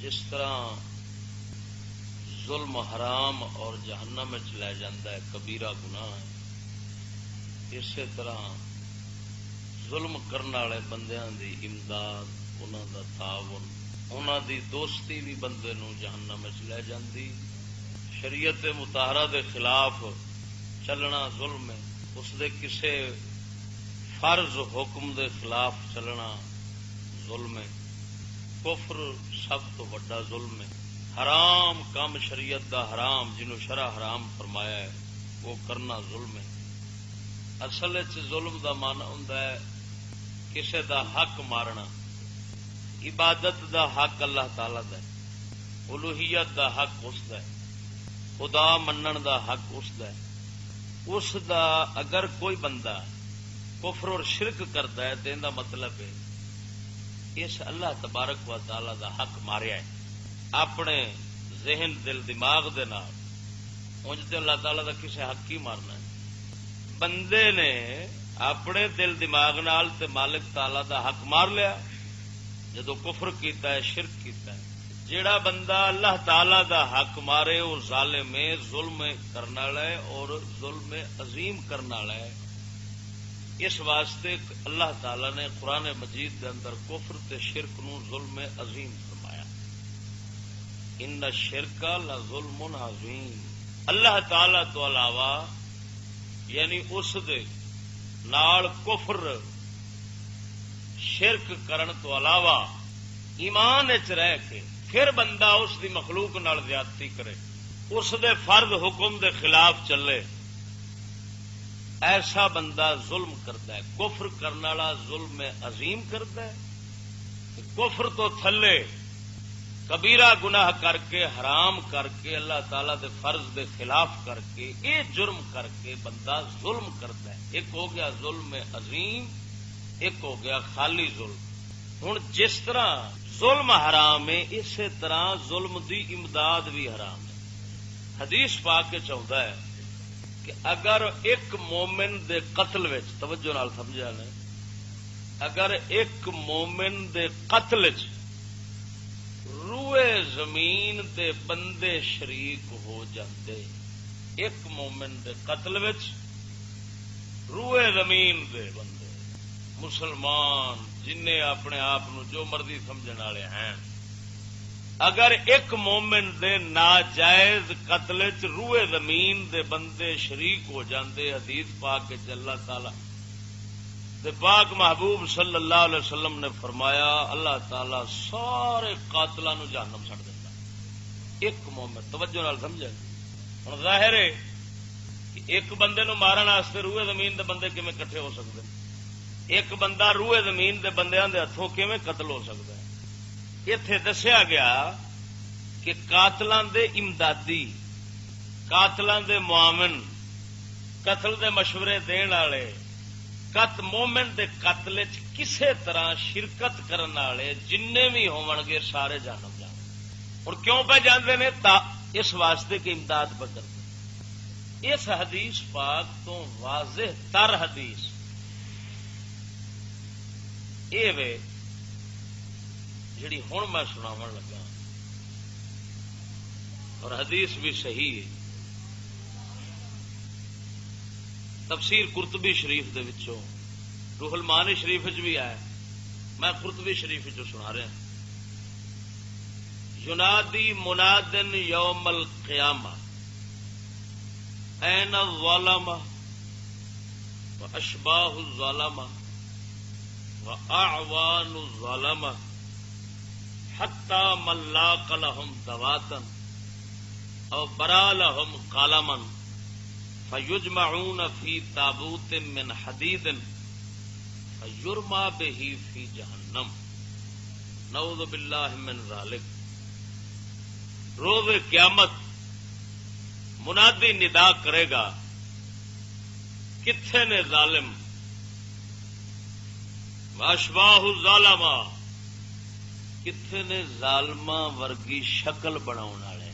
جس طرح ظلم حرام اور جہنم میں لے جاتا ہے، کبیرہ گناہ ہے، اسی طرح ظلم کرنے والے بندیاں دی امداد، انہاں دا تعاون، انہاں دی دوستی بھی بندے نو جہنم میں لے جاندی۔ شریعت مطہرہ دے خلاف چلنا ظلم ہے، اس دے کسے فرض حکم دے خلاف چلنا ظلم ہے۔ کفر سب تو بڑا ظلم ہے۔ حرام کام شریعت دا حرام، جنہوں شرع حرام فرمایا ہے، وہ کرنا ظلم ہے۔ اصل ظلم دا معنی ہوندا ہے کسے دا حق مارنا۔ عبادت دا حق اللہ تعالی دا ہے، الوہیت دا حق اس دا ہے، خدا منن دا حق اس دا ہے۔ اس دا اگر کوئی بندہ کفر اور شرک کرتا ہے تو ان کا مطلب ہے اس اللہ تبارک و تعالی دا حق ماریا ہے اپنے ذہن دل دماغ دے نال۔ انج تے اللہ تعالی دا کسے حق ہی مارنا ہے؟ بندے نے اپنے دل دماغ نال تے مالک تعالی دا حق مار لیا جدو کفر کیتا ہے، شرک کیتا ہے۔ جیڑا بندہ اللہ تعالی دا حق مارے وہ ظالم ہے، ظلم کرنے والا ہے اور ظلم عظیم کرنے والا ہے۔ اس واسطے اللہ تعالی نے قرآن مجید کے اندر کفر تے شرک نو ظلم عظیم فرمایا۔ ان الشرک لظلم عظیم۔ اللہ تعالی تو علاوہ یعنی اس دے نال کفر شرک کرن تو علاوہ ایمان وچ رہ کے پھر بندہ اس دی مخلوق نال زیادتی کرے، اس دے فرض حکم دے خلاف چلے، ایسا بندہ ظلم کرتا ہے۔ کفر کرنے والا ظلم عظیم کرتا ہے۔ کفر تو تھلے کبیرہ گناہ کر کے، حرام کر کے، اللہ تعالی دے فرض دے خلاف کر کے، یہ جرم کر کے بندہ ظلم کرتا ہے۔ ایک ہو گیا ظلم عظیم، ایک ہو گیا خالی ظلم۔ ہن جس طرح ظلم حرام ہے اسی طرح ظلم دی امداد بھی حرام ہے۔ حدیث پاک کے چاہتا ہے کہ اگر ایک مومن دے قتل وچ، توجہ نال سمجھا نے، اگر ایک مومن دے قتل وچ روئے زمین دے بندے شریک ہو جاندے، ایک مومن دے قتل وچ روئے زمین دے بندے مسلمان جنہیں اپنے آپ جو مرضی سمجھنے والے ہیں، اگر ایک مومن دے ناجائز قتل چ روئے زمین دے بندے شریک ہو جاندے، حدیث پاک کے اللہ تعالی دے پاک محبوب صلی اللہ علیہ وسلم نے فرمایا اللہ تعالی سارے قاتلاں نو جہنم چھڈ دیندا۔ ایک مومن، توجہ نال سمجھے، ہن ظاہر ہے کہ ایک بندے نو مارن واسطے روئے زمین دے بندے کیویں کٹھے ہو سکدے ہیں؟ ایک بندہ روئے زمین دے بندیاں دے ہتھوں کیویں قتل ہو سکتا ہے؟ ایتھے دسیا گیا کہ قاتلاں دے امدادی، قاتلاں دے معاون، قتل دے مشورے دین والے، مومن دے قتل وچ کسے طرح شرکت کرن والے جننے بھی ہون گے سارے جہنم جان۔ اور کیوں پہ جاندے نے؟ اس واسطے کہ امداد پہ کرتے۔ اس حدیث پاک تو واضح تر حدیث اے وے جڑی ہن میں سناون لگا، اور حدیث بھی صحیح ہے۔ تفسیر قرطبی شریف دے وچوں، روح المعانی شریف وچ بھی آیا، میں قرطبی شریف وچوں سنا رہا۔ ینادی منادن یوم القیامہ این الظلمہ واشباہ الظلمہ واعوان الظلمہ حتی من لاق لهم دواتا او برا لهم قلما فیجمعون فی تابوت من حدید فیرما به فی جہنم نعوذ باللہ من ذالک۔ روز قیامت منادی ندا کرے گا، کتھے نے ظالم؟ واشباہ الظالمہ، کتھے نے ظالماں ورگی شکل بناؤن والے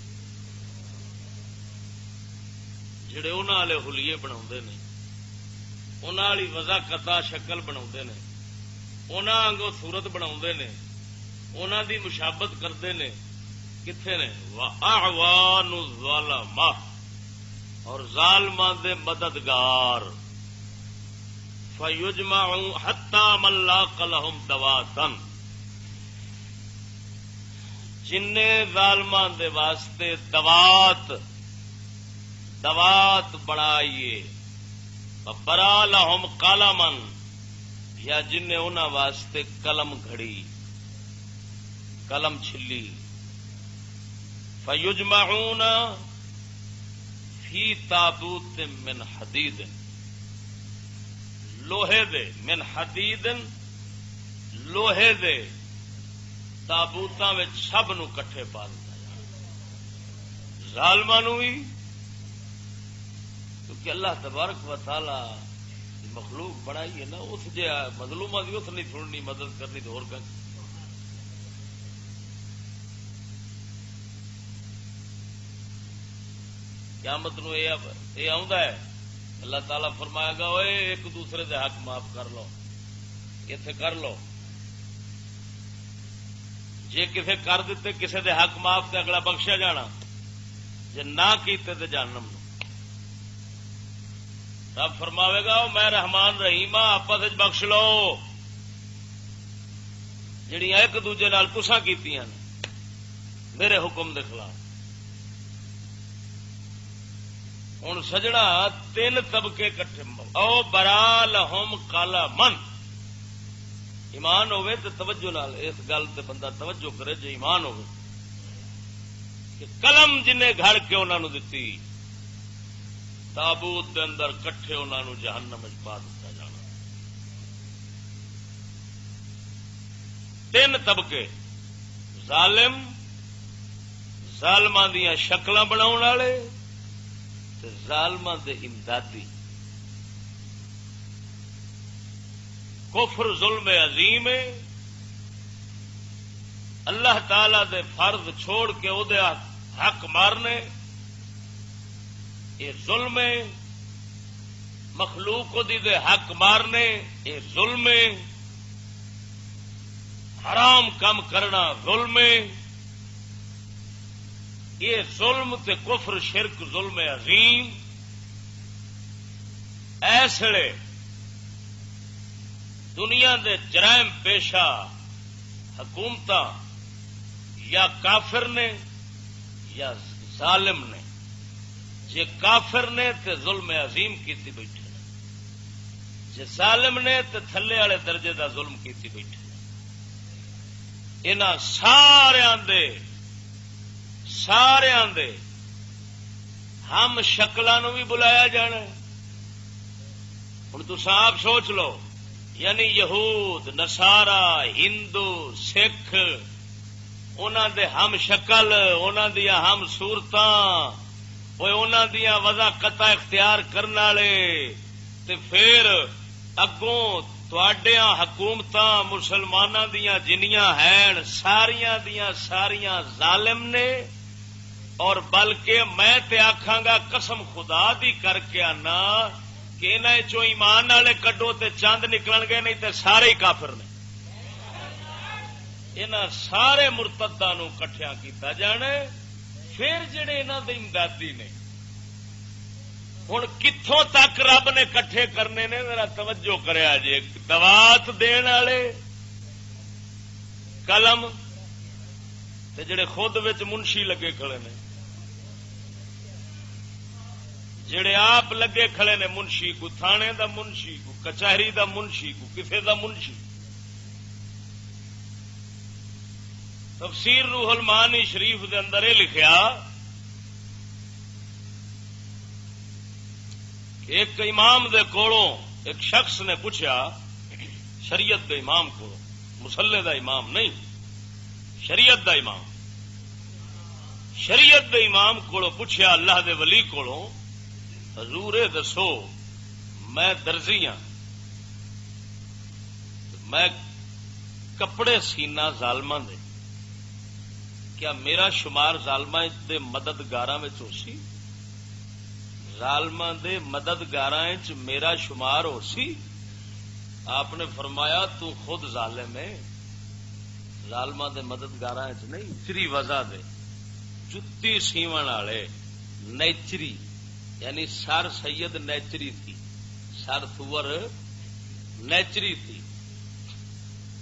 جڑے انہاں والے حلیے بناؤندے نے، انہاں والی وضاقتا شکل بناؤندے نے، انہاں وانگو صورت بناؤندے نے، انہاں دی مشابت کرتے ہیں، کتنے نے وَأَعْوَانُ الظَّلَمَةِ اور ظالماں دے مددگار فَيُجْمَعُ حَتَّى مَنْ لَاقَ لَهُمْ دَوَاتًا جن ظالماں دے واسطے دوات بنائیے برا لہم قلمن یا جن انہاں واسطے قلم گھڑی قلم چھلی فیجمعون فی تابوت من حدید لوہے دے من حدید لوہے دے تابوتاں وچ سب نو کٹھے پا دتا جانا ظالماں نو بھی کیونکہ اللہ تبارک و تعالی مخلوق بنائی ہے نا اس جے مظلوماں دی اس نہیں سننی مدد کرنی تو اور کہ قیامت نو یہ آوندا ہے اللہ تعالیٰ فرمائے گا اوے ایک دوسرے دے حق معاف کر لو ایتھے کر لو جے کسے کر دیتے کسے دے حق معاف تے اگلا بخشیا جانا جے نہ کیتے تے جہنم نو رب فرماوے گا میں رحمان رحیم آپس وچ بخش لو جڑیاں ایک دوجے نال تساں کیتیاں نے میرے حکم دے خلاف ہوں سجنا تین طبقے کٹھے او برا لہم قلمن ایمان ہوئے تو توجہ نال اس گل تے بندہ توجہ کرے جے ایمان ہوئے کہ قلم جنہیں گھڑ کے انہوں نے دتی تابوت دے اندر کٹھے انہوں نے جہنم وچ پا دتا جانا تین طبقے ظالم ظالماں دیاں شکلاں بناون والے ظالماں دے امدادی کفر ظلم عظیم ہے اللہ تعالی دے فرض چھوڑ کے او دے حق مارنے یہ ظلم ہے مخلوق دی دے حق مارنے یہ ظلم ہے حرام کام کرنا ظلم ہے یہ ظلم تے کفر شرک ظلم عظیم ایسے دنیا دے جرائم پیشہ حکومت یا کافر نے یا ظالم نے جے کافر نے تے ظلم عظیم کیتی بیٹھے جے ظالم نے تے تھلے والے درجے دا ظلم کیتی بیٹھے انہاں سارے دے ہم شکلوں بھی بلایا جانا ہوں تساں آپ سوچ لو یعنی یہود نصارا ہندو سکھ انہاں دے ہم شکل انہاں دیاں ہم صورتاں انہاں دیاں وضاحت اختیار کرنے والے تے پھر اگوں تواڈیاں حکومتاں مسلماناں دیاں جنیاں ہیں ساریاں دیاں ساریاں ظالم نے اور بلکہ میں تے آکھاں گا قسم خدا دی کر کے آنا کہ انہاں چوں ایمان والے کڈو تے چاند نکلن گے نہیں تے سارے ہی کافر نے انہاں سارے مرتداں نو کٹھیاں کیتا جانا پھر جڑے انہاں دے امدادی نے ہن کتھوں تک رب نے کٹھے کرنے نے ذرا توجہ کریا جے دوات دین والے قلم تے جڑے خود وچ منشی لگے کھڑے نے جڑے آپ لگے کھڑے نے منشی کو تھانے دا منشی کو کچہری دا منشی کو کسے دا منشی تفسیر روح المعانی شریف دے اندر یہ لکھیا کہ ایک امام دے کولوں ایک شخص نے پوچھا شریعت دے امام کو مسلے دا امام نہیں شریعت دا امام شریعت دے امام کولوں پوچھا اللہ دے ولی کولوں حضور دسو میں درزی ہاں میں کپڑے سینا ظالماں دے کیا میرا شمار ظالماں دے مددگاراں وچ ہو سی ظالماں دے مددگاراں وچ میرا شمار ہو سی آپ نے فرمایا تو خود ظالم ہے ظالماں دے مددگاراں وچ نہیں تیری وجہ دے جتی سیون والے نیچری یعنی سر سید نیچری تھی، سر تھور نیچری تھی.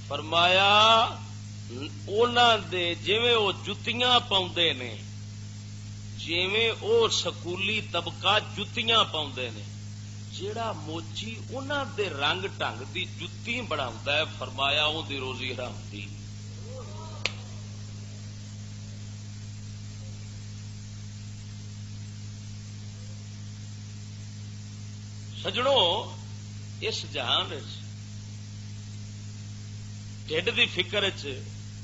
فرمایا انہاں دے جویں وہ جتیاں پاؤندے نے، جویں او سکولی طبقہ جتیاں پاؤندے نے، جیڑا موچی انہاں دے رنگ ٹنگ دی جتی بناوندا ہے، فرمایا اون دی روزی حرام دی. سجڑوں اس جہان ڈھڈ دی فکر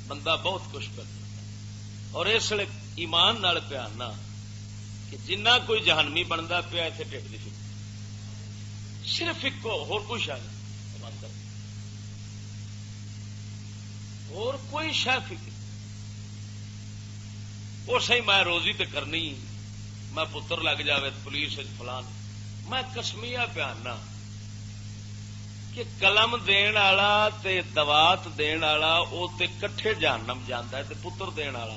بندہ بہت کچھ کرتا، اور اس لیے ایمان نال پیارنا کہ جنہ کوئی جہنمی بنتا پیا اتنے ڈھڈ دی فکر صرف ایک ہور کوئی شاید اور کوئی شاید فکر وہ سی میں روزی تے کرنی، میں پتر لگ جاوے پولیس فلان. میں کسمیا پیانا کہ قلم دین والا تے دوات دین والا او تے کٹھے جہنم جاندا ہے تے پتر دین والا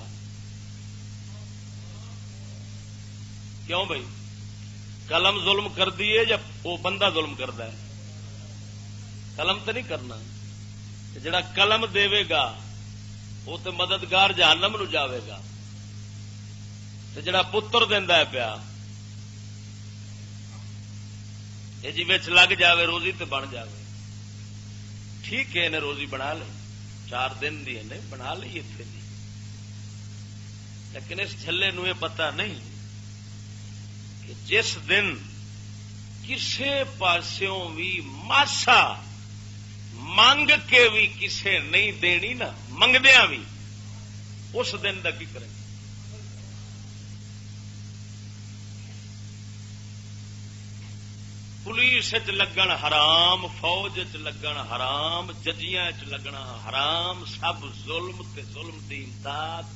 کیوں بھائی؟ قلم ظلم کر دیے یا وہ بندہ ظلم کرتا ہے؟ قلم تو نہیں کرنا. جڑا قلم دے گا وہ تو مددگار جہنم نو جاوے گا، تے جڑا پتر دیندا ہے پیا یہ جی وچ لگ جاوے روزی تے بن جاوے. ٹھیک ہے انہیں روزی بنا لی، 4 دن دی انہیں بنا لی اتنے دی، لیکن اس جھلے نو یہ پتہ نہیں کہ جس دن کسے پاسوں بھی ماسا منگ کے بھی کسے نہیں دینی نا، منگدیا بھی اس دن کا کی کریں. پولیس لگن حرام، فوج لگن حرام، ججیاں لگنا حرام، سب ظلم تے ظلم دی امداد،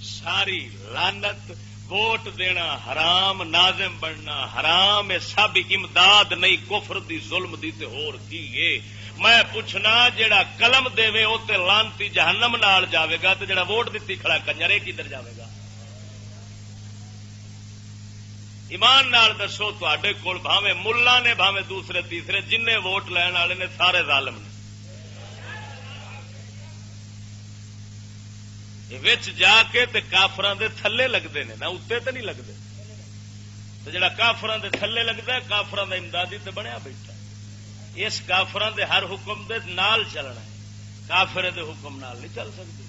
ساری لعنت. ووٹ دینا حرام، ناظم بننا حرام، یہ سب امداد نہیں کفر دی ظلم دی تے ہور کی ہے. میں پوچھنا جیڑا قلم دے وہ تے لانتی جہنم نال جاوے گا، تے جیڑا ووٹ دیتی کھڑا کنجرے کدھر جاوے گا؟ ایمان نال دسو تے کول بھاویں ملا نے بھاویں دوسرے تیسرے جن ووٹ لین والے نے سارے ظالم نے. وچ جا کے تے کافراں دے تھلے لگتے ہیں، نہ اتنے تے نہیں لگتے. تے جڑا کافراں دے تھلے لگتا ہے کافراں دا امدادی تے بنیا بیٹھا. اس کافراں دے ہر حکم دے نال چلنا ہے، کافر دے حکم نال نہیں چل سکتے.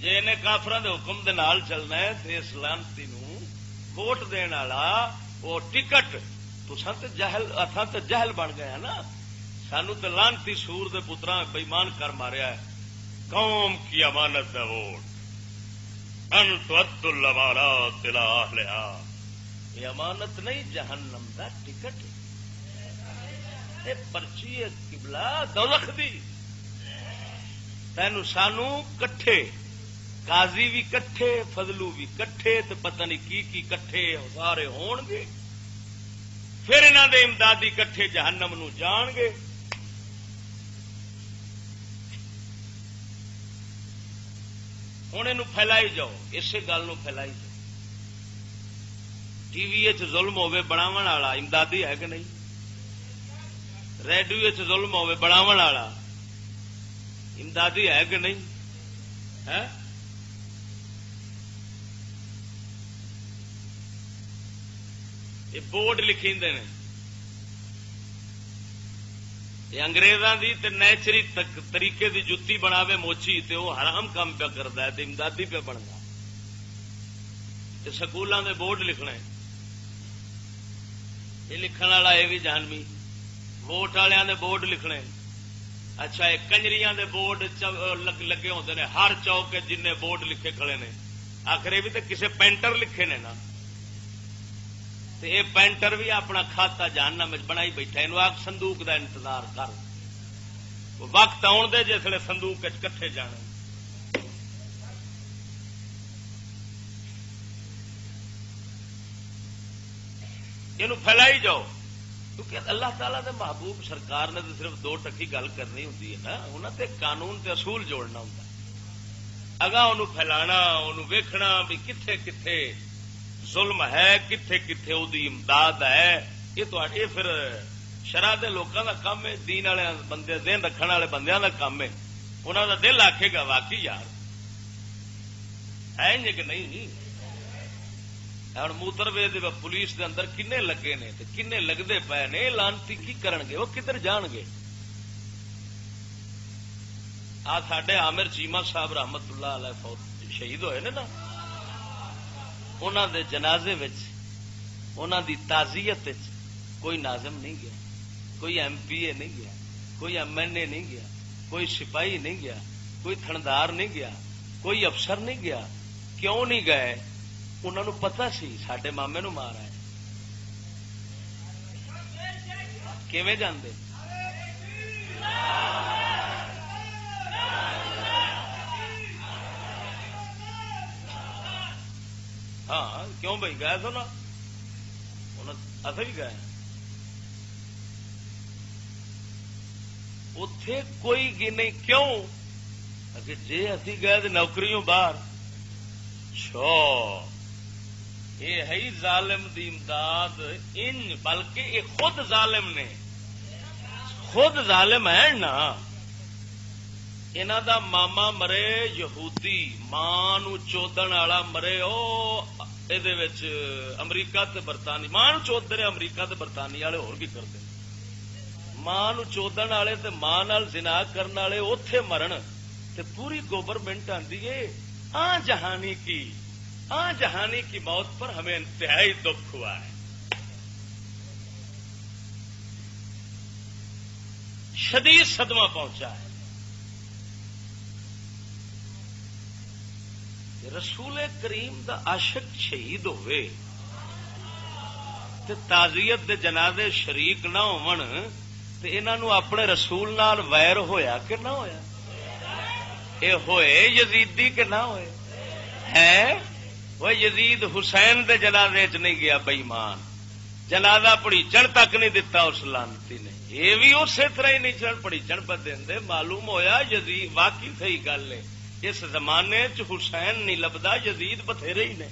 جے انہیں کافراں دے حکم دے نال چلنا ہے تے اس لعنتی نو ووٹ دین والا وہ ٹکٹ تساں تے جہل، اتھاں تے جہل بن گئے نا. سانو تے لعنتی سور دے پتراں بے ایمان کر ماریا ہے. قوم کی امانت ہے ووٹ، ان تؤدوا الامانات الی اہلھا. یہ امانت نہیں، جہنم دا ٹکٹ ہے، پرچی ہے قبلہ دوزخ دی. تینوں سانو کٹھے، قاضی بھی کٹھے، فضلو بھی کٹھے، تو پتہ نہیں کی کٹھے سارے ہون گے. پھر انہاں دے امدادی کٹھے جہنم نو جان گے. ہوں یہ پھیلائی جاؤ، اسی گل نو پھیلائی جاؤ. ٹی وی ظلم ہوے بناون والا امدادی ہے کہ نہیں؟ ریڈیو ظلم ہوے بناون والا امدادی ہے کہ نہیں؟ ہے؟ یہ بورڈ لکھی نے یہ انگریزاں دی تے نیچری طریقے دی جتی بناوے موچی تے وہ حرام کام پہ کرتا ہے تے امدادی پہ بنتا. تے سکولاں دے بورڈ لکھنا ہے، یہ لکھن والا یہ بھی جہنمی. ووٹ والوں دے بورڈ لکھنے. اچھا یہ کنجریاں دے بورڈ لگے ہوتے ہیں ہر چوک کے، جن بورڈ لکھے کھڑے نے آخر یہ بھی تو کسے پینٹر لکھے نے نا. تے یہ پینٹر بھی اپنا کھاتا جہنم وچ بنائی بیٹھا. یہ آخ صندوق دا انتظار کر، وقت آن دے جسے صندوق کٹھے جانے. یہ پھیلائی جاؤ، کیونکہ اللہ تعالیٰ دے محبوب سرکار نے تو صرف 2 ٹکی گل کرنی ہوتی ہے نا. انہوں نے قانون تے اصول جوڑنا ہوتا ہے. اگاں انہوں پھیلانا، انہوں ویکھنا بھی کتھے کتھے ظلم ہے، کتھے کتھے او دی امداد ہے. یہ پھر شرع دے لوکاں دا کام ہے، دین والے بندے، ذہن رکھنے والے بندیاں دا کام ہے. انہاں دا دل آکھے گا واقعی یار ہے کہ نہیں. ہوں موتر وے پولیس دے اندر کنے لگے نے تے کنے لگتے پے نے، لانتی کی کرن گے، وہ کدھر جان گے. آ ساڈے عامر چیمہ صاحب رحمت اللہ علیہ شہید ہوئے نے نا، انہاں دے جنازے وچ، انہاں دی تعزیت وچ کوئی ناظم نہیں گیا، کوئی ایم پی اے نہیں گیا، کوئی ایم این اے نہیں گیا، کوئی سپاہی نہیں گیا، کوئی تھندار نہیں گیا، کوئی افسر نہیں گیا. کیوں نہیں گئے؟ انہوں نے پتا سی سڈے مامے نو مارا ہے. کیویں جاندے؟ ہاں کیوں بھائی گئے تو نا، اصل بھی گئے. اتے کوئی نہیں. کیوں؟ جی اسی گئے تو نوکریوں باہر. یہ ہے ظالم دی امداد ان، بلکہ یہ خود ظالم نے، خود ظالم ہے نا. انہاں دا ماما مرے یہودی، ماں نو چودن والا مرے امریکہ تے برطانیہ، ماں نو چودے نے امریکہ تے برطانیہ والے ہور بھی کرتے. ماں نو چودن والے تے ماں نال زنا کرن والے اوتھے مرن تے پوری گورنمنٹ آندی ہے جہانی کی موت پر ہمیں انتہائی دکھ ہوا ہے. شدید صدمہ پہنچا ہے. رسول کریم دا عاشق شہید ہوئے تے تعزیت دے جنازے شریک نہ ہون تے انہاں نو اپنے رسول نال ویر ہویا کہ نہ ہویا؟ اے ہوئے یزیدی کہ نہ ہوئے؟ ہے وہ یزید حسین دے جنازے چ نہیں گیا بے ایمان، جنازہ پڑیچن تک نہیں دتا اس لانتی نے. یہ بھی اسی طرح ہی نہیں پڑیچن پہ دے. معلوم ہویا یزید واقعی صحیح گل ہے، اس زمانے چ حسین نہیں لبدا، یزید بتھیرے ہی نے.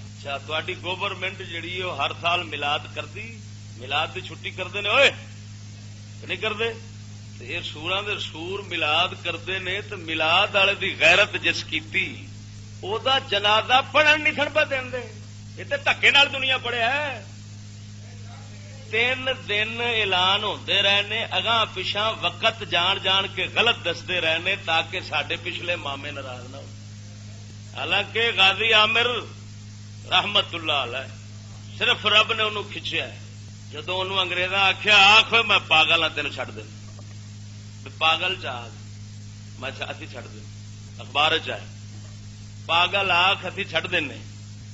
اچھا تہاڈی گورنمنٹ جڑی ہے ہر سال میلاد کردی، میلاد کی چھٹی کرتے ہیں ہوئے نہیں کرتے؟ یہ سوراں دے سور میلاد کرتے نے تو میلاد والے دی غیرت جس کیتی او دا جنازہ پڑھن نہیں سن پہ دے. یہ تو دھکے نال دنیا پڑھیا ہے. 3 دن اعلان ہوتے رہنے، اگاں پچھاں وقت جان جان کے غلط دستے رہنے تاکہ سڈے پچھلے مامے ناراض نہ ہو. حالانکہ غازی عامر رحمت اللہ علیہ صرف رب نے انہوں کھچیا ہے. جدو انہوں انگریزاں آخیا آخ میں پاگل ہاں تین چڈ دین، پاگل چاہ میں اتھی چڈ دین، اخبار چاہے پاگل آخ اتھی چڈ دین.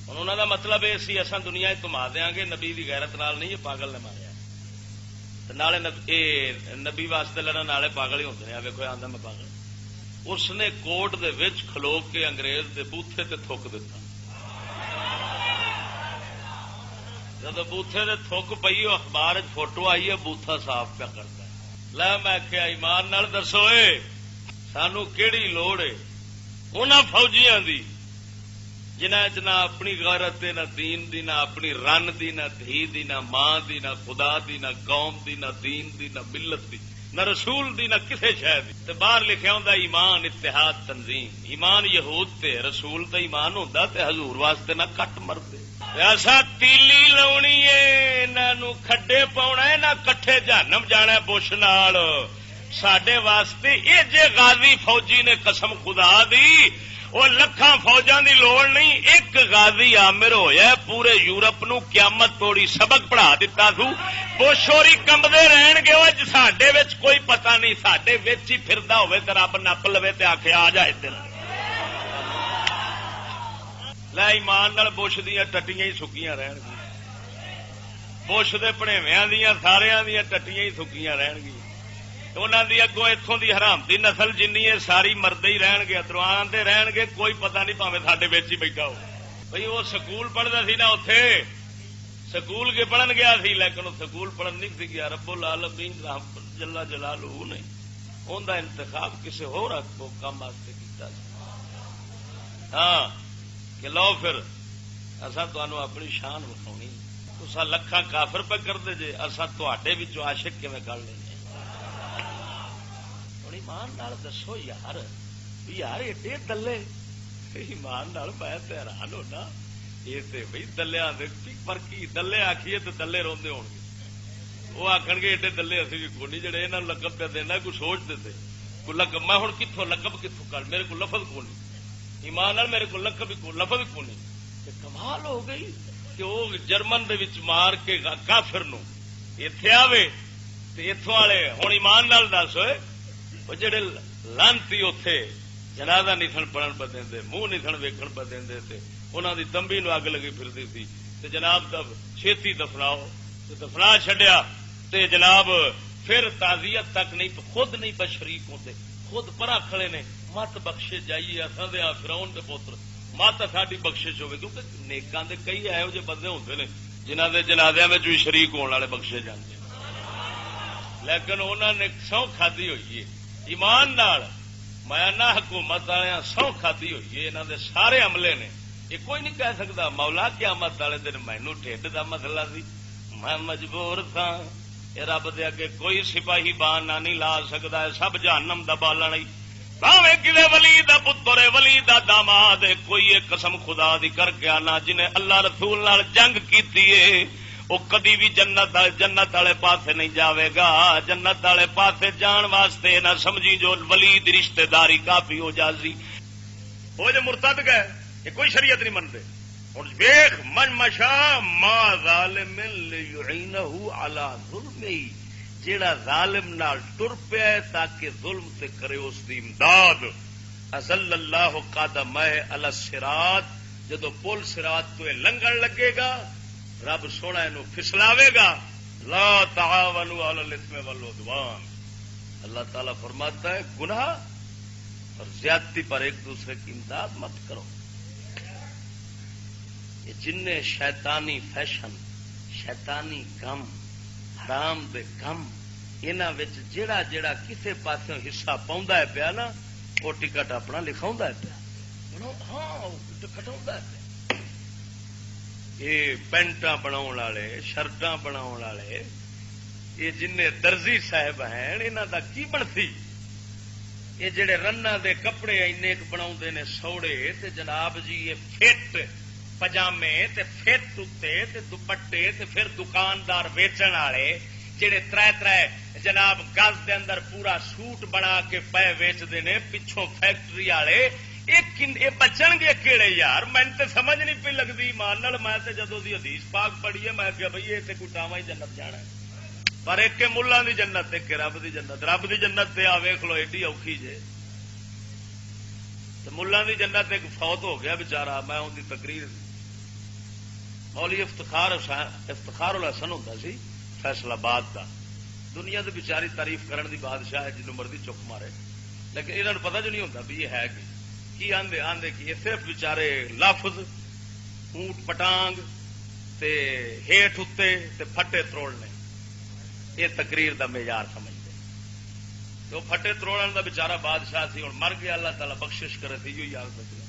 ہوں انہوں کا مطلب یہ سی اصا دنیا تما دیا گے، نبی کی غیرت نال نہیں، یہ پاگل نے ماریا. نالے نبی واسطے لڑن والے پاگل ہی ہوتے ہیں. ویکو آدھا میں پاگل. اس نے کوٹ دے وچ کھلو کے انگریز دے بوتھے تے تھوک دیتا. جب بوتھے دے تھوک پئی اخبار فوٹو آئی ہے، بوتھا صاف پیا کرتا ہے. لے میں کیا ایمان نال دسو سانو کیڑی لوڑ ہے انہاں فوجیاں دی جنہیں نہ اپنی غیرت نہ دین دی، نہ اپنی رن دی، نہ دھی دی، نہ ماں دی، نہ خدا دی، نہ قوم دی، نہ دین دی، نہ ملت دی، نہ رسول دی، نہ کسے شے دی. تے باہر لکھیا ہوندا ایمان اتحاد تنظیم. ایمان یہود تے رسول تے ایمان ہوندا تے حضور واسطے نہ کٹ مردے. ایسا تیلی لاونی ہے، انہاں کھڈے پاونا ہے، نہ کٹھے جہنم جانا بش نال. ساڈے واسطے یہ جے غازی فوجی نے قسم خدا دی، وہ لکھاں فوجاں دی لوڑ نہیں. ایک غازی عامر ہویا پورے یورپ نو قیامت توڑی سبق پڑھا دیتا سو. بوشوری کمبدے رہن گے وہ ساڈے وچ کوئی پتہ نہیں، ساڈے وچ ہی پھردا ہوے تے رب نپ لوے تے آکھے آ جا ادھر. لے ایمان نال بش دیاں ٹٹیاں ہی سکیاں رہن گی، بش دے پڑھیویاں دیاں ساریاں دیاں ٹٹیاں ہی سکیاں رہن گی. انہوں دی اگوں اتوں دی حرام دی نسل جنی ہے ساری مرد ہی رہن گے، ادھر آتے رہن گے. کوئی پتہ نہیں پاوے ساڈے وچ ہی بیٹھا ہو. بھئی وہ سکول پڑھتا سی نا، اتے سکول کے پڑھن گیا سی، لیکن وہ سکول پڑھن نہیں سی گیا. رب العالمین جل جلالہ نے ان کا انتخاب کسی ہور کام واسطے کیا. ہاں کہ لو پھر اصا تمہوں اپنی شان وکھاؤنی تسا لکھاں کافر پہ کرتے جے اصا تے عاشق کیویں کر لیں ہوں ایمان نال دسو یار یار ایڈے دلے ایمان نال میں حیران ہونا یہ بھائی دلیا پر کی دلے آخیے تو دلے روندے ہون گے وہ آخر گے ایڈے دلے اسی بھی کونی جڑے یہاں لقب پہ دینا کوئی سوچ دے کوئی لقب میں ہوں کتوں لقب کتوں کر میرے کو لفظ کونی ایمان نال میرے کو لقب لفظ کونی کمال ہو گئی کہ وہ جرمن دے وچ مار کے کافر نو ایتھے آوے تے ایتھوں والے ہوں ایمان نال دس ہوئے وہ جڑے لانتی اوتھے جنازہ نہیں سن پڑھن پہ دے منہ نہیں سن ویکھن پہ دے انہوں دی تمبی نو اگ لگی پھرتی تھی تے جناب چھیتی دفناؤ تے دفنا چھڈیا تے جناب پھر تعزیت تک نہیں خود نہیں بشریک ہوتے خود پرا کھڑے نے مت بخشے جائیے اصل دے فرعون دے پوتر مت ساری بخشش ہوے کیونکہ نیکاں دے کئی ایہو جے بندے ہوندے نے جنہاں دے جنازیاں وچ بھی شریک ہون والے بخشے جاندے لیکن انہوں نے سو کھادی ہوئی ہے ایمان نال میں نہ حکومت والے سو کھادی ہوئی ہے انہاں دے سارے عملے نے یہ کوئی نہیں کہہ سکتا مولا قیامت والے دن مینو ٹھڈ دا مسئلہ سی میں مجبور تھا رب دے اگے کوئی سپاہی بان نہیں لا سکتا ہے سب جہنم دا بالن ہی بھاویں کدے ولی دا پتر ہے ولی دا داماد ہے کوئی ایک قسم خدا دی کر کے آنا جنہیں اللہ رسول نال جنگ کیتی ہے وہ کدی بھی جنت والے پاسے نہیں جاوے گا جنت والے پاسے جان واسطے نہ سمجھی جو ولی دی رشتہ داری کافی ہو جاسی وہ جو مرتد گئے یہ کوئی شریعت نہیں منتے ہوں ویخ من مشا ما ظالم لیعینہ علی ظلمہ جیڑا ظالم نال ٹر پیا تاکہ ظلم تے کرے اس دی امداد ازل اللہ قدمہ علی الصراط جدو پل صراط تو لنگن لگے گا رب سونا انو پھسلاوے گا لا تعاونوا علی الاثم والعدوان اللہ تعالی فرماتا ہے گناہ اور زیادتی پر ایک دوسرے کی امداد مت کرو یہ جن شیطانی فیشن شیطانی غم حرام دے غم انہاں وچ جڑا جڑا کسے پاسوں حصہ پاوندا ہے پیا نا وہ ٹکٹ اپنا لکھاوندا ہے پیا ہاں کٹاوندا ہے پیا یہ پینٹاں بناون والے شرٹاں بناون والے یہ جن درزی صاحب ہیں انہاں دا کی بنتی یہ جڑے رنا دے کپڑے اینے بناوندے نے سوڑے تے جناب جی یہ فٹ پجامے تے فٹ اتے تے دوپٹے تے پھر دکاندار ویچن والے جڑے ترے جناب گز دے اندر پورا سوٹ بنا کے پے ویچتے ہیں پچھوں فیکٹری والے یہ بچن گے کہڑے یار میں تے سمجھ نہیں پی لگتی مان نال میں تے جدوں دی حدیث پاک پڑھی ہے میں کہ بھئی یہ تے کوئی ٹاواں ہی جنت جانا ہے پر ایک کے ملہ دی جنت ایک کے رب دی جنت تے آ ویکھ لو ایڈی اوکھی جے تے ملہ دی جنت ایک فوت ہو گیا بیچارہ میں ان دی تقریر مولوی افتخار الحسن ہوتا سی فیصل آباد کا دنیا دے بیچاری تعریف کرن دی بادشاہ ہے جنوں مرضی چک مارے لیکن انہاں نوں پتہ جو نہیں ہوتا بھی یہ ہے کی آندے کی صرف بیچارے لفظ اونٹ پٹانگ تے ہیٹھ اتے تے پھٹے تروڑنے یہ تقریر دا معیار سمجھتے تو پھٹے تروڑن دا بیچارہ بادشاہ سی ہن مر گیا اللہ تعالی بخشش کرے سی یہی یاد رکھنا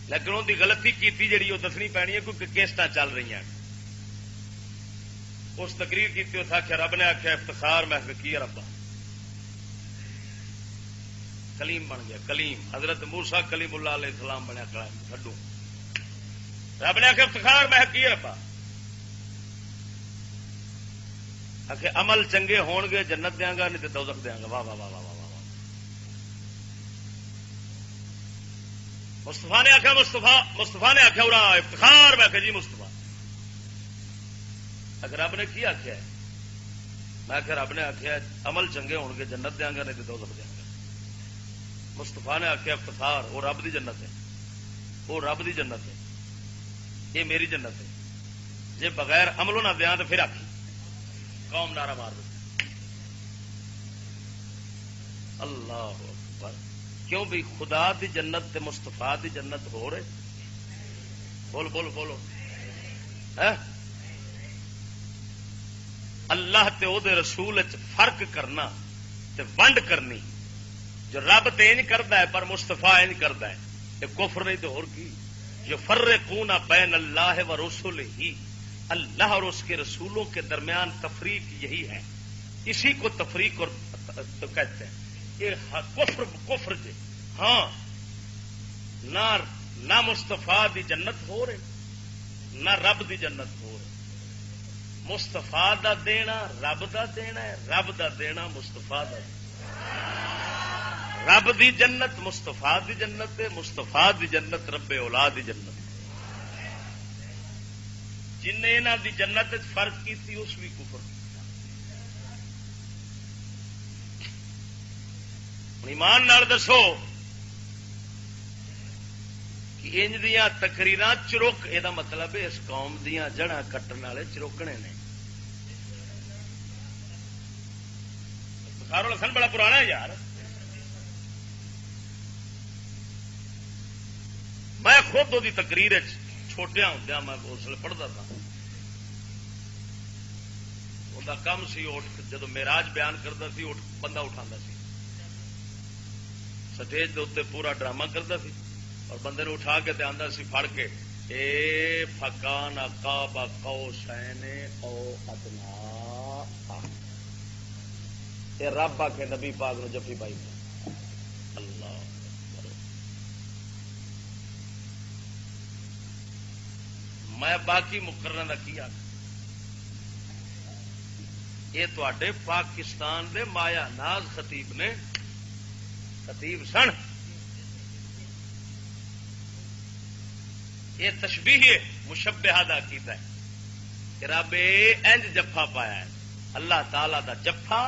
لیکن ان کی غلطی کی جڑی وہ دسنی پینی ہے کیونکہ کیسٹاں چل رہی ہیں اس تقریر کی اس آخیا رب نے آخیا افتخار میں کی ربا کلیم بن گیا کلیم حضرت موسیٰ کلیم اللہ علیہ السلام بنیا کھڈو رب نے آخیا افتخار میں کی ربا آخر عمل چنگے ہون گے جنت دیاں گا نہیں تو دوزخ دیاں گا واہ واہ واہ واہ واہ مستفا نے آخیا مستفا نے آخیا اڑا افتخار میں آخیا جی مستفا اگر رب نے کی آخیا میں آخیا رب نے آخیا عمل چنگے ہون گے جنت دیاں گا نہیں تو دوزخ دیاں گا مستفا نے آخیا افتخار وہ رب دی جنت ہے وہ رب دی جنت ہے یہ میری جنت ہے جی بغیر عملوں نہ دیا تو پھر آخی قوم نعرہ مار دو اللہ اکبر کیوں بھی خدا دی جنت تے مستفا دی جنت ہو رہے بول بول بولو اللہ تے او دے رسول فرق کرنا تے ونڈ کرنی جو رب تو انج کرتا ہے پر مستفا انج کرتا ہے، یہ کفر نہیں تو اور کی. یفرقون بین اللہ و رسولہ، اللہ اور اس کے رسولوں کے درمیان تفریق یہی ہے، اسی کو تفریق اور تو کہتے ہیں. یہ کفر جے ہاں نہ مستفا دی جنت ہو رہے نہ رب دی جنت ہو رہے. مستفا دا دینا رب دا دینا ہے، رب دا دینا مستفا دا دینا. رب دی جنت مستفا دی جنت ہے، مستفا دی جنت رب اولاد دی جنت. جن نے انہاں دی جنت فرق کی اس بھی کفر. ایمان نال دسو کہ انج دیاں تقریراں چروک، یہ مطلب ہے اس قوم دیاں جڑاں کٹن والے چروکنے نے. سارا لسن بڑا پرانا ہے یار. میں خود وہ تقریر چھوٹیا ہوں میں اس لیے پڑھتا تھا. ان کا کم سی اٹھ جدو معراج بیان کرتا سی بندہ اٹھا سی سٹیج کے اتنے پورا ڈرامہ کرتا سی اور بندے نے اٹھا کے آتا سی پھڑ کے اے فکان قاب قوسین او ادنا. یہ رب آ کے نبی پاک نو جفی پائی. اللہ میں باقی مقررہ کا کی آخ یہ تے پاکستان دے مایا ناز خطیب نے خطیب سن. یہ تشبیہ مشبہہ دا کیتا ہے کہ رب انج جفا پایا ہے. اللہ تعالی دا جفا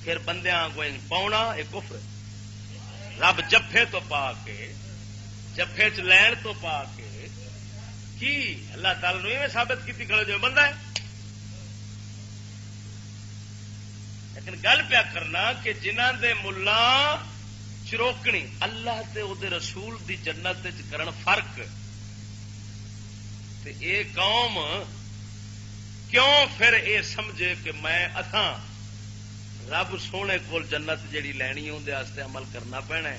پھر بندیاں کو انج پاؤنا یہ کفر. رب جفے تو پا کے جفے چ لین تو پا کے کی اللہ تعالی نے یہ ثابت کی کھڑے جو بندہ ہے. لیکن گل پیا کرنا کہ جنہ دے ملا چروکنی اللہ تے او دے رسول دی جنت کرن فرق تے اے قوم کیوں پھر اے سمجھے کہ میں اتھاں رب سونے کول جنت جڑی لینی اون دے واسطے عمل کرنا پینا ہے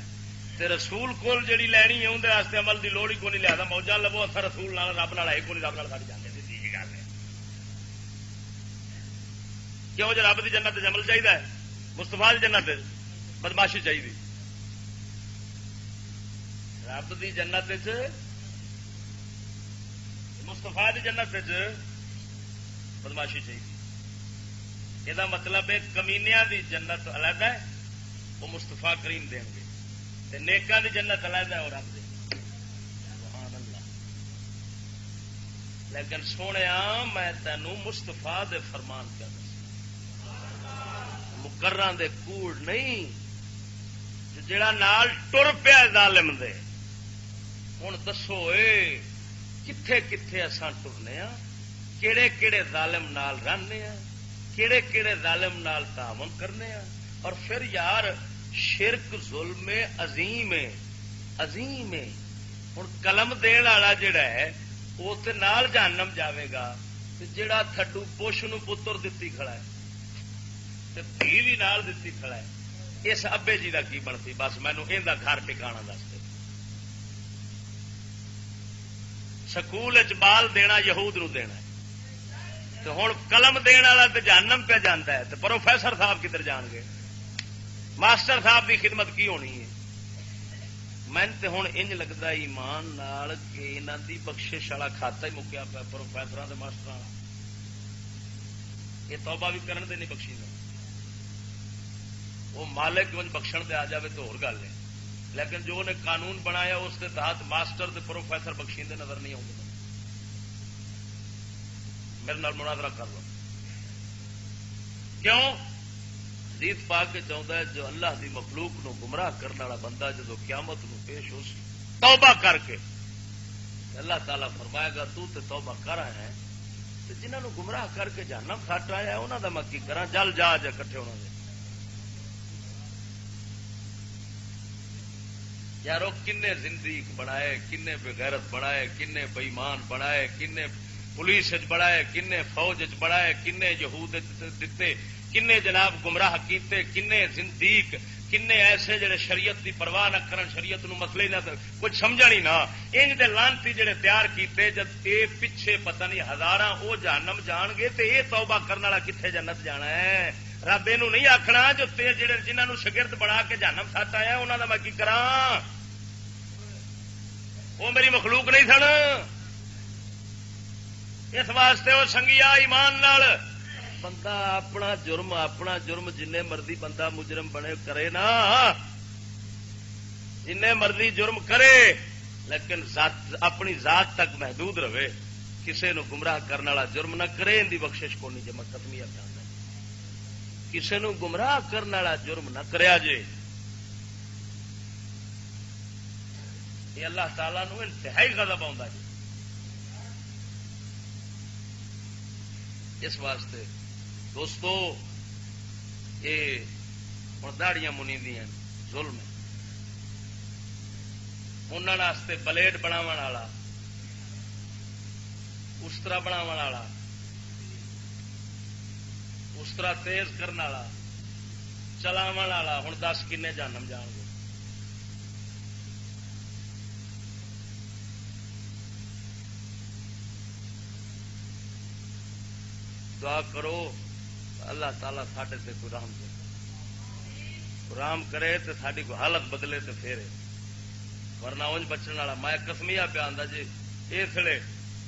تے رسول کول جڑی لینی ہے اون دے واسطے عمل دی لوڑ ہی کوئی نہیں. لہذا موجاں لو اثر رسول نال رب نال ہے کوئی رب نال ساڈی جاندے سی جی گل ہے. کیوں جو رب دی جنت تے عمل چاہیے مصطفیٰ دی جنت بدماشی چاہیے. رب دی جنت مصطفیٰ دی جنت بدماشی چاہیے. یہ مطلب ہے کمینیاں دی جنت علیحدہ ہے وہ مستفا کریم دیں گے تے نیکاں دی جنت علیحدہ ہے اور رب دیں گے. سبحان اللہ. لیکن سونے میں تینوں مستفا دے فرمان کیا دس مقرراں دے کوڑ نہیں جڑا نال ٹر پیا ظالم دے. ہوں دسو کتھے کتھے اساں ٹرنے کیڑے کیڑے ظالم نال رہنے کیڑے کیڑے ظالم نال تعاون کرنے اور پھر یار شرک ظلم عظیم ہے عظیم ہے. ہوں قلم دین والا جڑا ہے وہ تے نال جہنم جاوے گا تے جڑا تھڈو پوش نو پتر دتی کھڑا ہے تے دھی بھی نال دتی کھڑا ہے اس ابے جی دا کی بنتی. بس مینوں ایندا گھر ٹھکانا دس دے. سکول بال دینا یہود نو دینا تو ہوں قلم دین والا تو جہنم پہ جانا ہے تو پروفیسر صاحب کدھر جان گے؟ ماسٹر صاحب کی خدمت کی ہونی ہے؟ میں ہوں انج لگتا ایمان نال کہ انہوں دی بخشش والا کھاتا ہی مکیا پیا پروفیسر کے ماسٹر والا. یہ توبہ بھی کرن دے نہیں بخشی دے. وہ مالک بخشن دے آ جائے تو اور گل ہے. لیکن جو انہیں قانون بنایا اس کے تحت ماسٹر تے پروفیسر بخشیندے نظر نہیں آتے. میرے نال مناظرہ کر لو. کیوں؟ حدیث پاک کے چاہتا ہے جو اللہ دی مخلوق نو گمراہ کرنے والا بندہ جدو قیامت نو پیش ہو سی توبہ کر کے اللہ تعالیٰ فرمائے گا تو تے توبہ کر آیا ہے تو جنہوں نے گمراہ کر کے جہنم کھٹ آیا ہے انہوں دا میں کی کرا جل جا جا کٹھے ہونا دے. یارو کنے زندگی بنائے کنے بغیرت بنائے کنے بےمان بنائے کنے پولیس بنائے کنے فوج بنائے کنے یہود دیتے کنے جناب گمراہ کیتے کنے زندیق کنے ایسے جڑے شریعت دی پرواہ نہ کرن، شریعت نو مسئلے نہ کچھ سمجھن ہی نہ، انج دے لانتی جڑے تیار کیتے، جب اے پیچھے پتہ نہیں ہزاراں او جہنم جان گے تے اے توبہ کرن والا کتھے جنت جانا ہے؟ رب اینو نہیں آکھنا جو تے جڑے جنہاں نو شاگرد بنا کے جہنم سٹ آیا انہاں دا میں کی کراں؟ وہ میری مخلوق نہیں سن۔ اس واسطے وہ سنگیا ایمان نال بندہ اپنا جرم جن مرضی بندہ مجرم بنے کرے نا، جن مرضی جرم کرے، لیکن اپنی ذات تک محدود رہے، کسے نو گمراہ کرنے والا جرم نہ کرے، ان دی بخشش کو نہیں۔ جمع ختمی آتا کسے نو گمراہ کرنے والا جرم نہ کریا جے، یہ اللہ تعالیٰ نو انتہائی غضب آتا جی۔ اس واسطے دوستو یہ ہوں داڑیاں منی دیا ظلم ہے، انہوں بلیڈ بناو والا، استرا بناو والا، استرا تیز کرنے والا، چلاو والا، ہوں 10 کنے جہنم جان گے۔ دعا کرو اللہ تعالیٰ ساڈے تے کوئی رحم دے، رحم کرے تو ساری کوئی حالت بدلے تو پھر، ورنہ انج بچن والا میں قسمیا پیا آندا جی اس لیے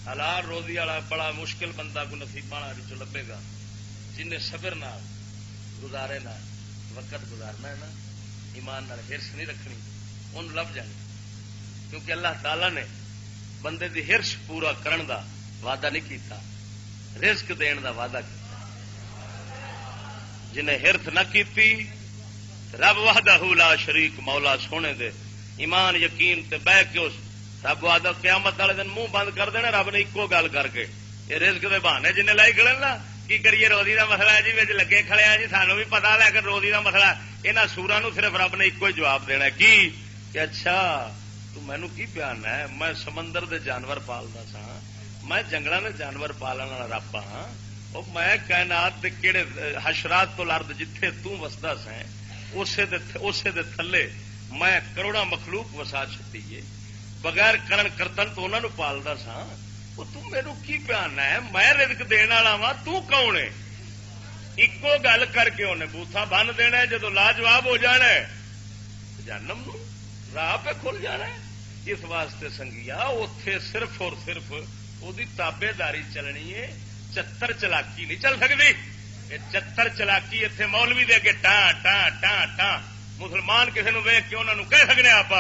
حلال روزی والا بڑا مشکل بندہ کو نصیب والا لبے گا، جن صبر نال گزارے نہ وقت گزارنا ہے نا، ایمان نال ہرس نہیں رکھنی، ان لب جانی، کیونکہ اللہ تعالی نے بندے دی ہرس پورا کرن دا وعدہ نہیں کیتا، رزق دین دا وعدہ کیتا۔ جنہیں ہرس نہ کیتی رب وحدہ لا شریک مولا سونے دے ایمان یقین تے بہ کے اس رب وعدہ قیامت والے دن منہ بند کر دینا رب نے ایکو گل کر کے، یہ رزق دے بہانے جنہیں لائی کھڑے نا، کی کریے روزی دا مسئلہ ہے جی وچ لگے کھڑے ہیں جی، سانوں بھی پتا لیکن روزی دا مسئلہ انہاں سوراں نو صرف رب نے ایکو ہی جواب دینا کی کہ اچھا تو مینوں کی پیان ہے، میں سمندر دے جانور پالدا سا، میں جنگلاں دے جانور پالن والا رب ہاں، او میں کائنات دے کیڑے حشرات تو الارض جتھے تو وسدا سیں اسے دے تھلے میں کروڑا مخلوق وسا چھٹی بغیر کرن کرتن تو انہاں نو پالدا سا، او تو میرے کی پیان ہے، میں رزق دین والا وا، تو کون ہے؟ ایکو گل کر کے انہیں بوتھا بن دینا ہے، جدو لاجواب ہو جانا ہے جہنم نو راہ پہ کھل جانا ہے۔ اس واسطے سنگیا اوتھے صرف اور صرف وہی تابے داری چلنی ہے، چتر چلاکی نہیں چل سکتی۔ چتر چلاکی اتنے مولوی دے اگے ٹاں ٹاں ٹاں ٹاں، مسلمان کسی نو ویخ کے انہوں نے کہہ سکنے آپ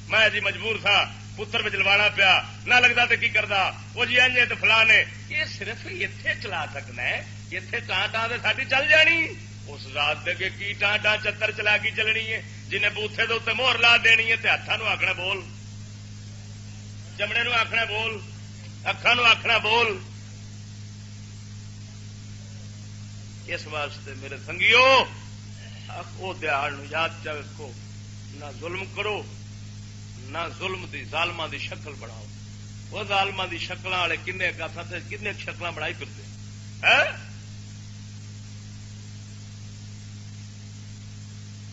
میں جی مجبور تھا پتر میں جلوانا پیا نہ لگتا تو کی کرتا وہ جی اینجے تو فلانے، یہ صرف اتنے چلا سکنا ہے، اتنے ٹاں ٹاں تو ساری چل جانی، اس ذات دے کے کی ٹاں ٹاں چتر چلاکی چلنی ہے، جنہیں بوتھے دے مہر لا دینی ہے، ہاتھوں آخنا بول، چمڑے نو آخنا بول، اکھاں آخنا بول۔ اس واسطے میرے سنگیو وہ دیہڑ یاد رکھو، نہ ظلم کرو، نہ ظلم دی ظالماں دی شکل بناؤ۔ وہ ظالماں دی شکل والے کنے کنے شکل بنائی پھرتے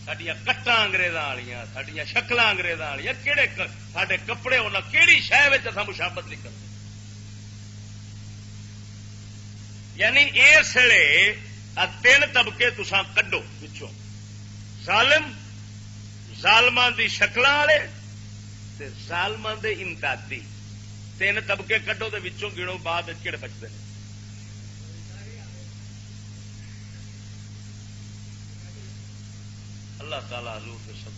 سڈیا کٹاں انگریزاں والیاں، سڈیا شکل انگریزاں والیاں، کہڑے سڈے کپڑے ہونا کہڑی شہ اصا مشابت نہیں کرتے۔ یعنی اس لیے تین طبقے تساں کڈو پچھوں، ظالم، ظالماں دی شکل والے تے ظالماں دے امدادی، تین طبقے کڈو تے وچوں گنو بعد کہڑے بچتے ہیں۔ اللہ تعالی حضور کے سب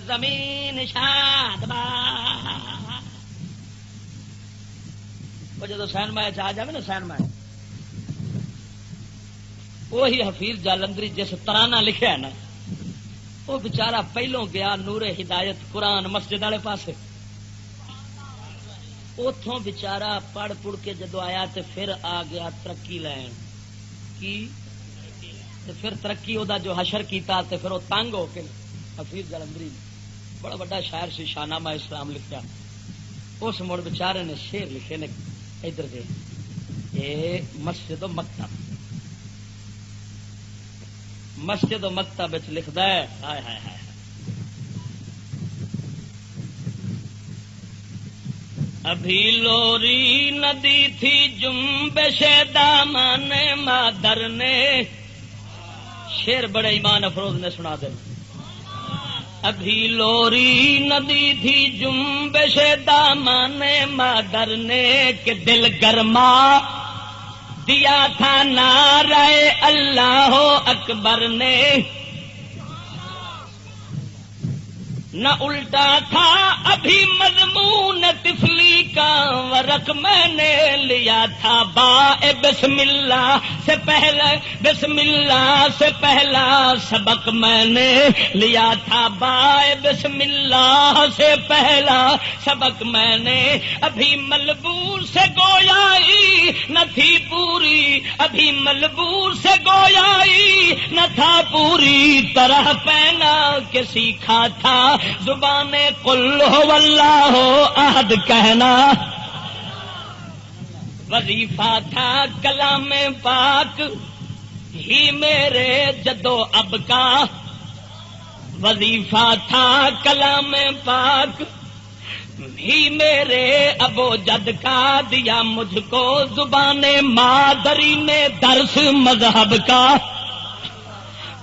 زمین شاد وہ جدو سینما آ جائے نا، سینما وہی حفیظ جالندری جس ترانہ لکھا نا، وہ بچارا پہلوں گیا نور ہدایت قرآن مسجد والے پاسے، اتوں بچارا پڑھ پڑھ کے جدو آیا تو پھر آ گیا ترقی لین کی، پھر ترقی وہ جو حشر کیتا تے پھر وہ تنگ ہو کے حفیظ جالندری بڑا بڑا شاعر سی، شاہنامہ اسلام لکھا، اس مڑ بچارے نے شعر لکھے نے ادھر دے، اے مسجد و مکتب، مسجد و مکتب لکھدا ہے ہائے ہائے ہائے ابھی لوری ندی تھی جنبش دامن مادر نے شیر بڑے ایمان افروز نے سنا دے ابھی لوری ندی تھی جنبش دامن مادر نے کہ دل گرما دیا تھا نعرہ اللہ اکبر نے نہ الٹا تھا ابھی مضمون طفلی کا ورق میں نے لیا تھا با بسم اللہ سے پہلا بسم اللہ سے پہلا سبق میں نے لیا تھا با بسم اللہ سے پہلا سبق میں نے ابھی ملبور سے گویائی نہ تھی پوری ابھی ملبور سے گویائی نہ تھا پوری طرح پہنا کہ سیکھا تھا زبان قل هو اللہ احد کہنا وظیفہ تھا کلام پاک ہی میرے جدو اب کا وظیفہ تھا کلام پاک ہی میرے ابو جد کا دیا مجھ کو زبان مادری نے درس مذہب کا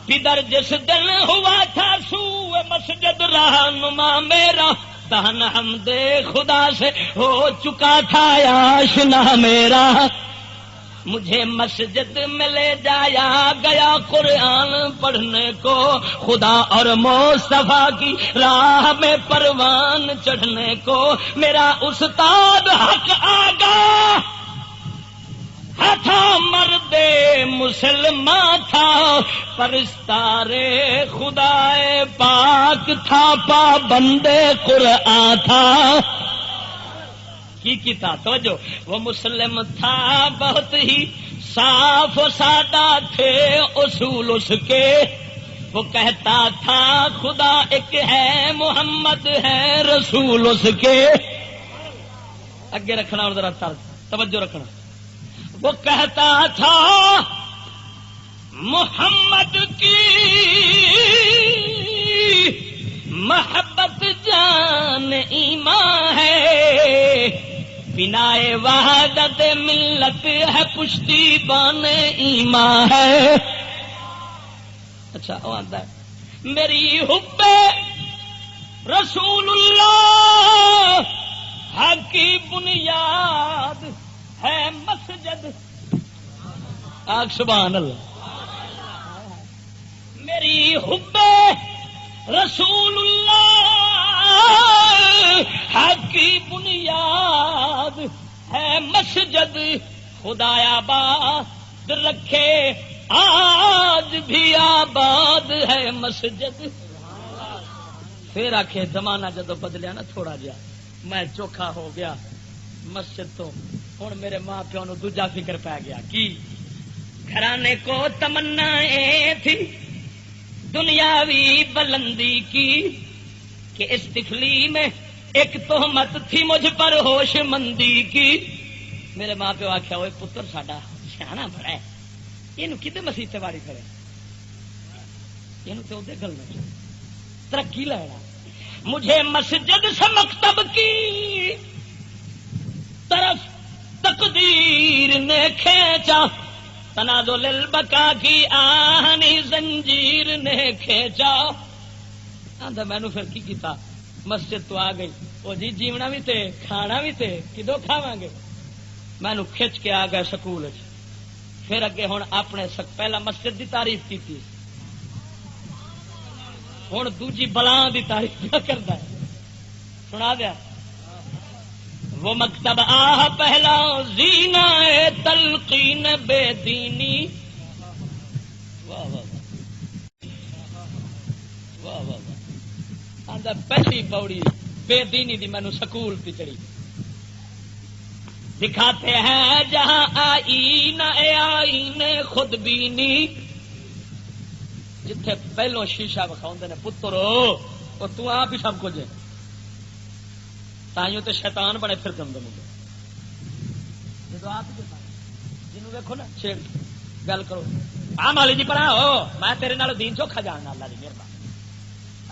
پدر جس دن ہوا تھا سوئے مسجد رہنما میرا تہن حمد خدا سے ہو چکا تھا آشنا میرا مجھے مسجد میں لے جایا گیا قرآن پڑھنے کو خدا اور مصطفیٰ کی راہ میں پروان چڑھنے کو میرا استاد حق آگا تھا مرد مسلمان تھا پرستار خدا پاک تھا پابند قرآن تھا کی تھا توجہ وہ مسلم تھا بہت ہی صاف و سادہ تھے اصول اس کے وہ کہتا تھا خدا ایک ہے محمد ہے رسول اس کے اگے رکھنا اور ذرا توجہ رکھنا وہ کہتا تھا محمد کی محبت جان ایمان ہے بنائے وحدت ملت ہے پشتی بان ایمان ہے اچھا وہ آتا ہے میری حب رسول اللہ حق کی بنیاد ہے مسجد آگ سبحان اللہ میری حب رسول اللہ حق کی بنیاد ہے مسجد خدایا آباد رکھے آج بھی آباد ہے مسجد پھر آخے زمانہ جدو بدلیا نا تھوڑا جہا میں چوکھا ہو گیا مسجد تو ہوں میرے ماں پیو نو دوجا فکر پی گیا کی گھرانے کو تمنا تھی دنیاوی بلندی کی کہ اس طفلی میں ایک تہمت تھی مجھ پر ہوش مندی کی میرے ماں پیو آخیا وہ پتر ساڈا سیاح بڑا ہے یہ کدے مسیح واری کھڑے یہ تو گلنا ترقی لینا مجھے مسجد سے مکتب کی طرف تقدیر نے کھینچا تنازل البقا کی آہنی زنجیر نے کھینچا مینو پھر کی کیتا مسجد تو آ گئی وہ جی جیونا بھی تے کھانا بھی تے کدو کھاواں گے مینو کھچ کے آ گئے سکول پھر اگے ہوں اپنے پہلا مسجد دی تعریف کی تھی ہوں دوجی بلا دی تعریف کرتا ہے سنا دیا وہ مکتب آہ پہلا زینا تلقین بے دینی واہ واہ واہ واہ واہ پہلی پوڑی بے دینی دی مینو سکول کی چڑی دکھاتے ہیں جہاں آئین آئین خود بینی جتھے پہلو شیشہ بکھاؤں نے پترو وہ تو آپ ہی سب کچھ تائیوں تے شیطان بڑے پھر دم مجھے جب آپ جنوں ویکھو نا چھیڑ گل کرو ہاں مولی جی پڑھا ہو میں تیرے نال دین چوکھا جاننا اللہ کی مہربانی.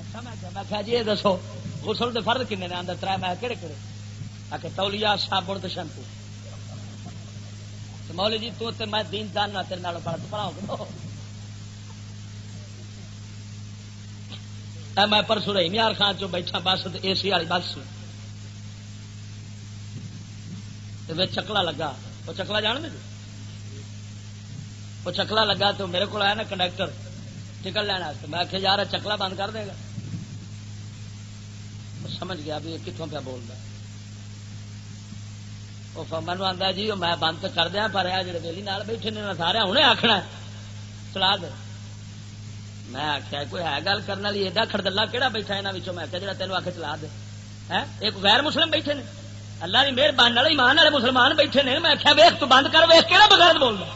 اچھا میں کہا جی یہ دسو غسل دے فرض کنے نے آندا ترے میں کہڑے کہڑے آ کے تولیہ صابن تے شیمپو. مولی جی تو تے میں دین جاننا تیرے نال پڑھاؤ میں پرسوں رہی میار خان چو بیٹھا بس اے سی والی بس چکلا لگا وہ چکلا جان دے وہ چکلا لگا تو میرے کو آیا نا کنڈکٹر ٹکٹ لینا میں آخیا یار چکلا بند کر دے گا سمجھ گیا بھی کتوں پہ بولتا وہ مینو آتا جی میں بند تو کر دیا پر جڑے ویلی نال بیٹھے نے سارے انہیں آخنا چلا دے. میں آخیا کوئی ہے گل کرنے والی ایڈا کھڑدلا کہڑا بیٹھا یہاں میں آخیا جا تینوں آخ چلا دے ایک غیر مسلم بیٹھے نے اللہ کی مہربانی والے ایمان والے مسلمان بیٹھے نے. میں آخیا ویخ تو بند کر ویخ کہڑا بغیر بولنا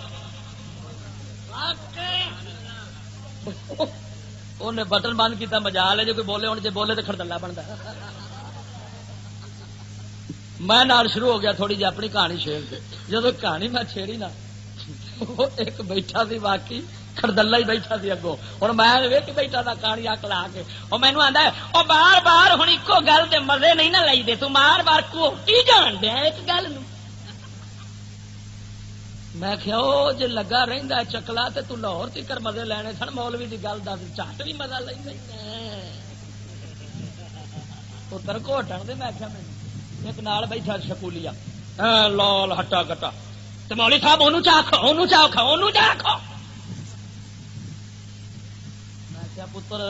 انہیں بٹن بند کیا مجال ہے جو کوئی بولے ہوں جی بولے تو کھڑدلا بنتا. میں نال شروع ہو گیا تھوڑی جی اپنی کہانی چھیڑ کے جب کہانی میں چھیڑی نا ایک بیٹھا سی باقی کھڑدلا ہی بیٹھا سی اگوں ہوں میں ویک بیٹھا تھا کہانی اک لا کے اور مینو آتا ہے وہ بار بار ہوں ایکو گل دے مزے نہیں نہ لائی دے تو بار بار کوٹی جان دیا ایک گل میں کیا جی لگا رہتا چکلا تو لاہور تکر مزے لینے سن مولوی کی گل دس چٹ بھی مزہ لے پتر گھوٹن دے میں کیا ایک نال بیٹھا شکولیا لال ہٹا کٹا تو مولوی صاحب انہوں چاہو چاہو انہوں چاہو میں کیا پتر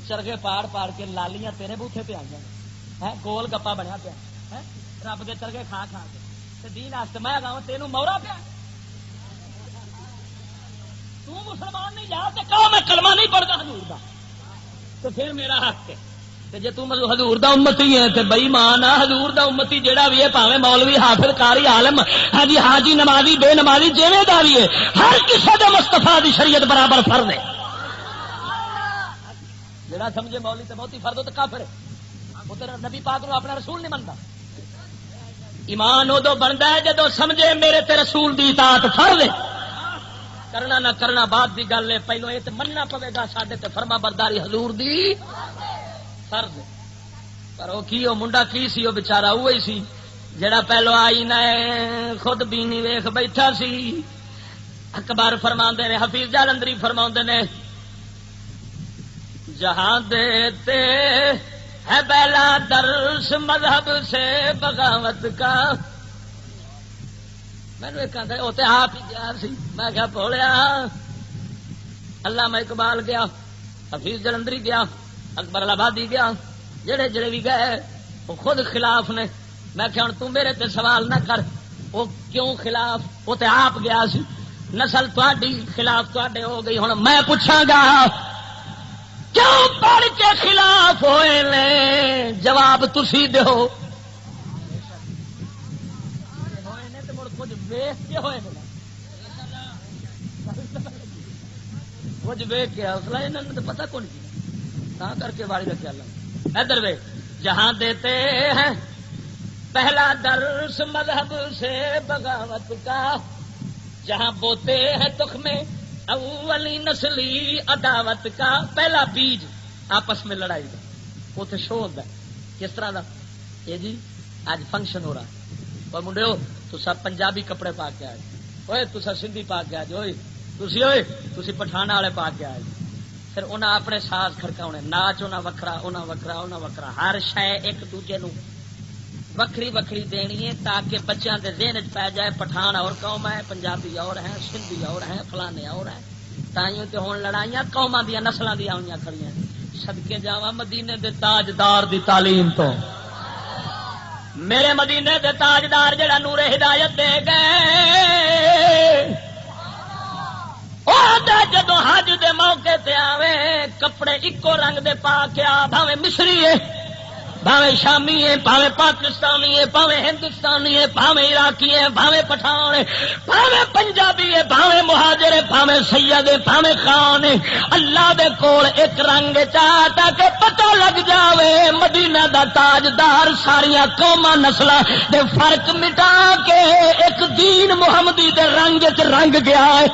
چرگے پاڑ پاڑ کے لالیاں تیرے بوٹے پہ آئی ہیں گول گپا بنیا پیا رب دے چرگے کھا کھا کے دین واسطے میں گاؤں تینوں مورا پیا تو مسلمان نہیں جا تے کہو میں کلمہ نہیں پڑھتا حضور دا تو پھر میرا حق ہے جی تم حضور دا امتی ہے تے بے ایمان آ حضور دا امتی جیڑا بھی ہے پاویں مولوی حافظ قاری عالم حاجی حاجی نمازی بے نمازی جویں دا بھی ہے ہر کسی دے مصطفیٰ دی شریعت برابر فرض ہے. جڑا سمجھے مولوی تے بہت ہی فرض ہو تے کافر ہے وہ تے نبی پاک نو اپنا رسول نہیں منتا. ایمان ادو بنتا ہے جدو سمجھے میرے تے رسول دی اطاعت فرض ہے کرنا نہ کرنا بعد دی گل ہے پہلو یہ تے مننا پوے گا ساڈے تے فرما برداری حضور دی فرض پر وہ کی منڈا کی سی وہ بچارا وہی سی جڑا پہلو آئی نہ خود بینی ویخ بیٹھا سی. اکبر فرماندے نے حفیظ جالندری فرماندے نے جہاں دیتے ہے بیلا درس مذہب سے بغاوت کا. میں نے کہا وہ تو آپ ہی گیا سی میں کیا بولیا علامہ اقبال گیا حفیظ جلندری گیا اکبر آبادی گیا جڑے جڑے بھی گئے وہ خود خلاف نے. میں کہ تم میرے تے سوال نہ کر وہ کیوں خلاف وہ تے آپ گیا سی نسل تہاڈی خلاف تہاڈے ہو گئی. ہوں میں پوچھاں گا کیوں پڑھ کے خلاف ہوئے نے جواب تسی دیو. کچھ ویخ کے ہوئے کچھ ویخ کے حوصلہ انہوں نے تو پتا کون کیا کر کے والی رکھا اللہ ادھر وے جہاں دیتے ہیں پہلا درس مذہب سے بغاوت کا جہاں بوتے ہیں تخمے اولی نسلی عداوت کا. پہلا بیج آپس میں لڑائی کا وہ تو شو ہوتا ہے کس طرح کا یہ جی آج فنکشن ہو رہا ہے اور منڈے ہو تو سب پنجابی کپڑے پا کے آئے ہوئے تو سب سندھی پا کے آج ہوئے تھی پٹھان والے پا کے آئے پھر انہیں اپنے ساز کھڑکاؤنے ناچ انہیں وکھرا ہر شے ایک دوجے نو وکری وکری دینی ہے تاکہ بچوں کے ذہن چ پی جائے پٹھان اور قوم ہے پنجابی اور ہیں سندھی اور ہیں فلانے اور ہیں تائیوں تے ہون لڑائیاں قوماں دیا نسلاں دیا ہوئی کھڑیاں. صدقے جاواں مدینے دے تاجدار دی تعلیم تو میرے مدینے دے تاجدار جڑا نور ہدایت دے گئے جدو حج دے موقع تے آوے کپڑے اکو رنگ دے پا کے آ بھاویں مصری ہے بھاویں شامی ہے بھاویں پاکستانی ہے بھاویں ہندوستانی ہے بھاویں عراقی ہے بھاویں پٹھان ہے بھاویں پنجابی ہے بھاویں مہاجر ہے بھاویں سید ہے بھاویں خان ہے اللہ دے کول ایک رنگ چاہتا کہ پتہ لگ جاوے مدینہ دا تاجدار ساریاں قوماں نسلاں دے فرق مٹا کے ایک دین محمدی دے رنگ وچ رنگ گیا ہے.